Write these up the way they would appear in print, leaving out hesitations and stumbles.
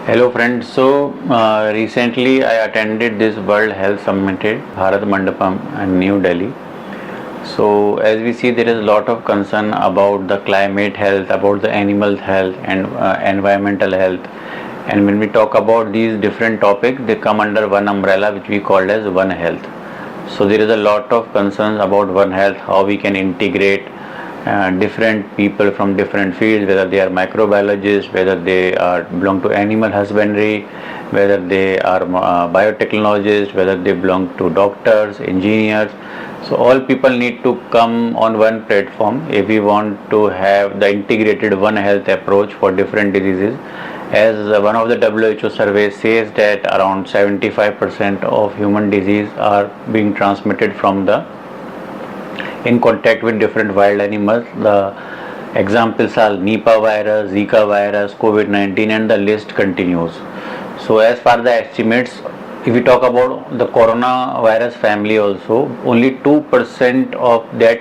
Hello friends, recently I attended this World Health Summit at Bharat Mandapam in New Delhi. So as we see, there is a lot of concern about the climate health, about the animal health and environmental health. And when we talk about these different topics, they come under one umbrella which we call as One Health. So there is a lot of concerns about One Health, how we can integrate different people from different fields, whether they are microbiologists, whether they belong to animal husbandry, whether they are biotechnologists, whether they belong to doctors, engineers. So all people need to come on one platform if we want to have the integrated One Health approach for different diseases. As one of the WHO surveys says that around 75% of human disease are being transmitted from the in contact with different wild animals. The examples are Nipah virus, Zika virus, COVID-19, and the list continues. So as far the estimates, if we talk about the coronavirus family also, only 2% of that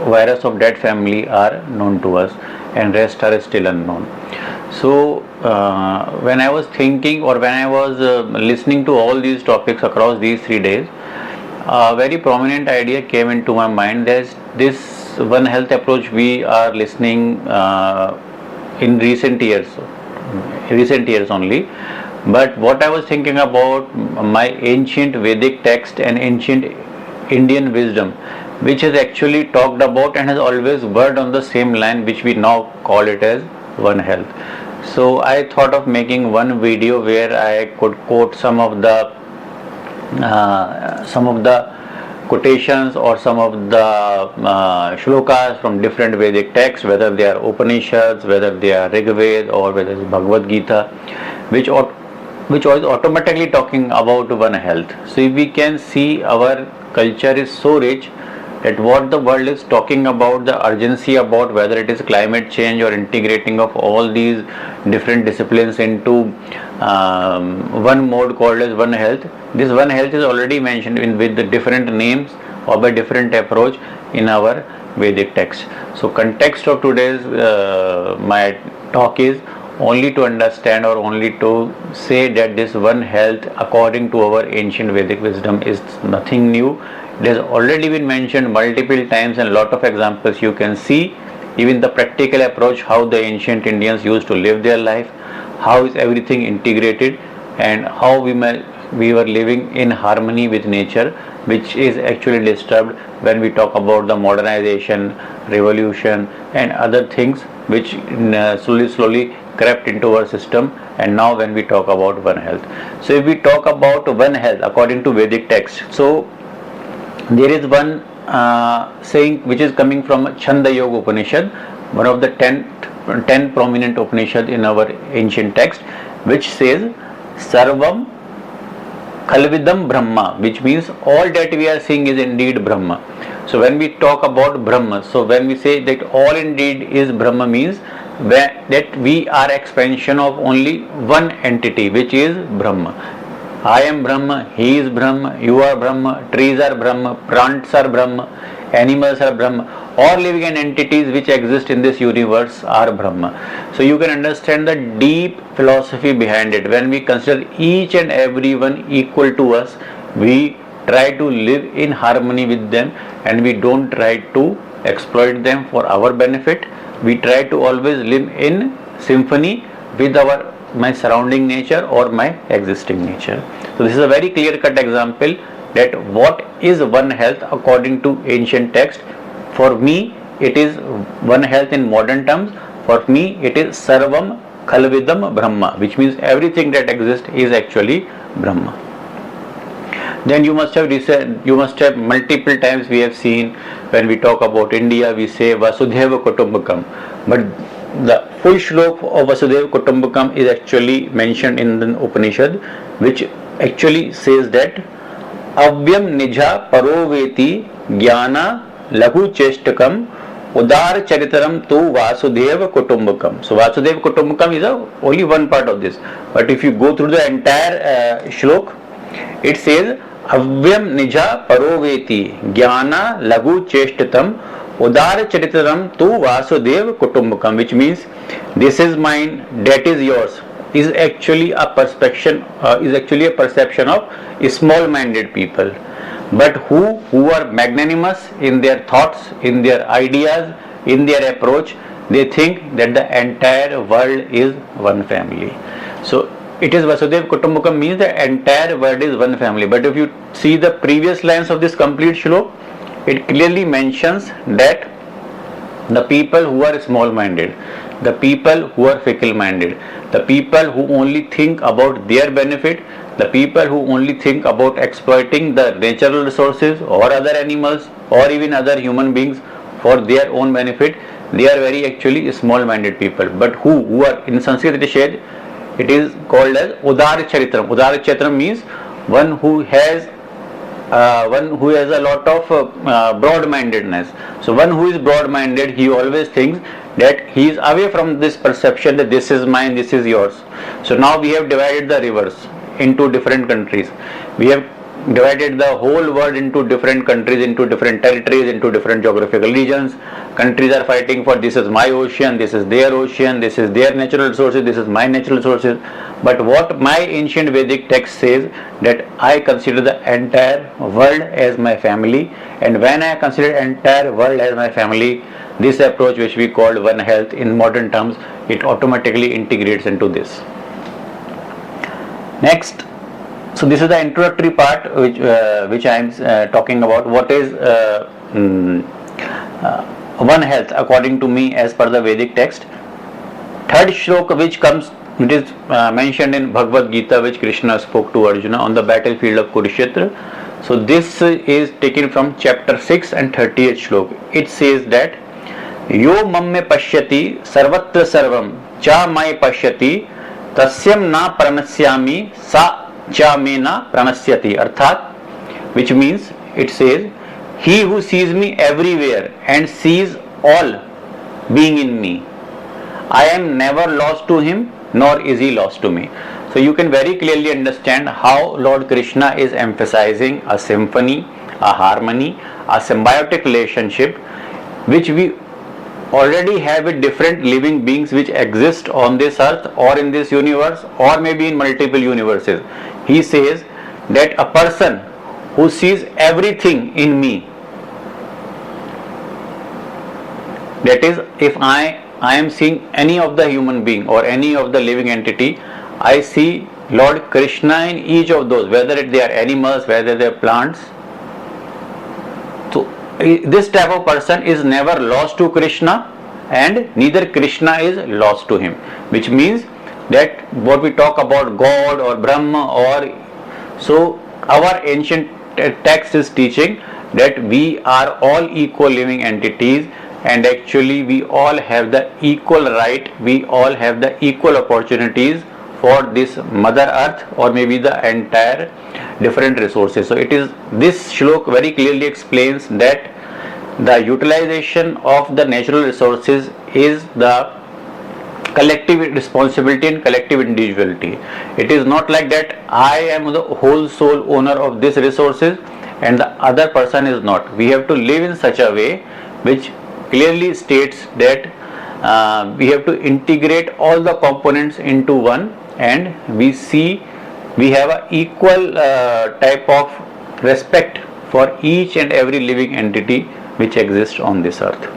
virus of that family are known to us and rest are still unknown. So when I was thinking or when I was listening to all these topics across these 3 days, a very prominent idea came into my mind. There's this One Health approach we are listening in recent years only. But what I was thinking about my ancient Vedic text and ancient Indian wisdom, which has actually talked about and has always worked on the same line, which we now call it as One Health. So I thought of making one video where I could quote some of the quotations or some of the shlokas from different Vedic texts, whether they are Upanishads, whether they are Rig Veda or whether it's Bhagavad Gita, which was automatically talking about One Health. So if we can see, our culture is so rich that what the world is talking about, the urgency about whether it is climate change or integrating of all these different disciplines into one mode called as One Health. This One Health is already mentioned with the different names or by different approach in our Vedic text. So context of today's my talk is only to understand or only to say that this One Health according to our ancient Vedic wisdom is nothing new. It has already been mentioned multiple times and a lot of examples you can see, even the practical approach, how the ancient Indians used to live their life, how is everything integrated and how we were living in harmony with nature, which is actually disturbed when we talk about the modernization, revolution and other things which slowly crept into our system. And now when we talk about One Health, so if we talk about One Health according to Vedic text, so there is one saying which is coming from Chanda Yoga Upanishad, one of the 10 prominent Upanishads in our ancient text, which says Sarvam Khalvidam Brahma, which means all that we are seeing is indeed Brahma. So when we talk about Brahma, so when we say that all indeed is Brahma, means that we are expansion of only one entity, which is Brahma. I am Brahma, he is Brahma, you are Brahma, trees are Brahma, plants are Brahma, animals are Brahma, all living entities which exist in this universe are Brahma. So you can understand the deep philosophy behind it. When we consider each and every one equal to us, we try to live in harmony with them and we don't try to exploit them for our benefit. We try to always live in symphony with my surrounding nature or my existing nature. So this is a very clear-cut example that what is One Health according to ancient text. For me, it is One Health in modern terms. For me, it is Sarvam Khalvidam Brahma, which means everything that exists is actually Brahma. Then you must have multiple times we have seen when we talk about India, we say Vasudhaiva Kutumbakam, but the full shlok of Vasudhaiva Kutumbakam is actually mentioned in the Upanishad, which actually says that Avyam Nija Paroveti Jnana Laghu Cheshtakam Udar Charitaram Tu Vasudhaiva Kutumbakam. So Vasudhaiva Kutumbakam is only one part of this, but if you go through the entire shlok, it says Avyam Nija Paroveti Jnana Laghu Cheshtatam Udar Charitaram Tu Vasudev Kutumbakam, which means this is mine, that is yours. is actually a perception of small-minded people, but who are magnanimous in their thoughts, in their ideas, in their approach. They think that the entire world is one family. So it is Vasudev Kutumbakam means the entire world is one family. But if you see the previous lines of this complete shlok, it clearly mentions that the people who are small-minded, the people who are fickle-minded, the people who only think about their benefit, the people who only think about exploiting the natural resources or other animals or even other human beings for their own benefit, they are very actually small-minded people. But who are in Sanskrit it is called as Udar Charitram. Udar Charitram means one who has a lot of broad-mindedness. So one who is broad-minded, he always thinks that he is away from this perception that this is mine, this is yours. So now we have divided the rivers into different countries. We have divided the whole world into different countries, into different territories, into different geographical regions. Countries are fighting for this is my ocean, this is their ocean, this is their natural resources, this is my natural resources. But what my ancient Vedic text says, that I consider the entire world as my family, and when I consider entire world as my family, this approach which we call One Health in modern terms, it automatically integrates into this. Next, so this is the introductory part which I am talking about. What is One Health according to me as per the Vedic text. Third shloka which is mentioned in Bhagavad Gita, which Krishna spoke to Arjuna on the battlefield of Kurukshetra. So this is taken from chapter 6 and 38th shloka. It says that यो मम्मे पश्यति सर्वत्र सर्वम चा मय पश्यति तस्यम ना प्रणश्यामि सा चा मे ना प्रणश्यति. अर्थात which means it says he who sees me everywhere and sees all being in me, I am never lost to him nor is he lost to me. So you can very clearly understand how Lord Krishna is emphasizing a symphony, a harmony, a symbiotic relationship which we already have with different living beings which exist on this earth or in this universe or maybe in multiple universes. He says that a person who sees everything in me, that is, if I am seeing any of the human being or any of the living entity, I see Lord Krishna in each of those, whether they are animals, whether they are plants. So this type of person is never lost to Krishna and neither Krishna is lost to him, which means that what we talk about God or Brahma or so, our ancient text is teaching that we are all equal living entities and actually we all have the equal right, we all have the equal opportunities for this mother earth or maybe the entire different resources. So it is, this shlok very clearly explains that the utilization of the natural resources is the collective responsibility and collective individuality. It is not like that I am the whole sole owner of these resources and the other person is not. We have to live in such a way which clearly states that we have to integrate all the components into one, and we have an equal type of respect for each and every living entity which exists on this earth.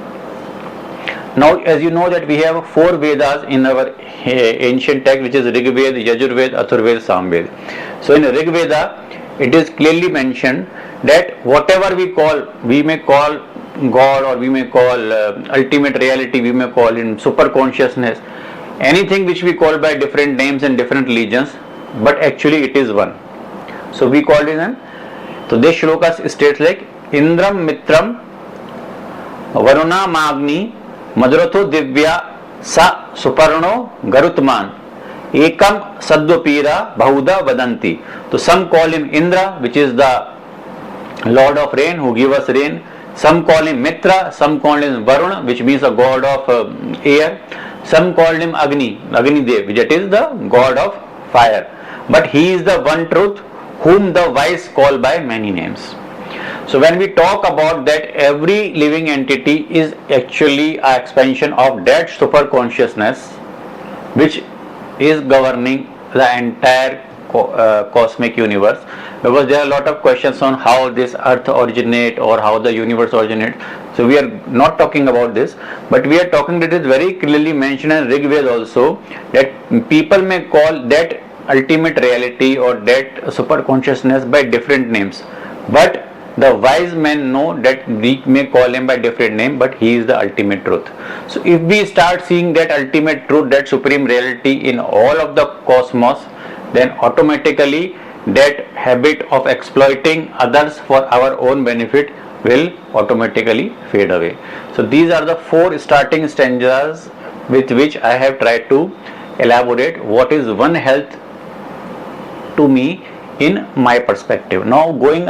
Now, as you know that we have 4 Vedas in our ancient text, which is Rig Veda, Yajur Veda, Athur Veda, Sam Veda. So in Rig Veda, it is clearly mentioned that whatever we may call God or we may call ultimate reality, we may call in super consciousness, anything which we call by different names and different religions, but actually it is one. So we call it one. So this shloka states like Indram Mitram Varuna Magni Madratho Divya Sa Suparno Garutman Ekam Sadvapira Bahuda Vadanti. So some call him Indra, which is the Lord of rain who give us rain. Some call him Mitra, some call him Varuna, which means a god of air. Some call him Agni Dev, which is the god of fire. But he is the one truth whom the wise call by many names. So when we talk about that, every living entity is actually an expansion of that super consciousness which is governing the entire cosmic universe, because there are a lot of questions on how this earth originate or how the universe originate. So we are not talking about this, but we are talking that it is very clearly mentioned in Rig Veda also, that people may call that ultimate reality or that super consciousness by different names, but the wise men know that we may call him by different name, but he is the ultimate truth. So if we start seeing that ultimate truth, that supreme reality in all of the cosmos, then automatically that habit of exploiting others for our own benefit will automatically fade away. So these are the 4 starting stanzas with which I have tried to elaborate what is One Health to me in my perspective. Now going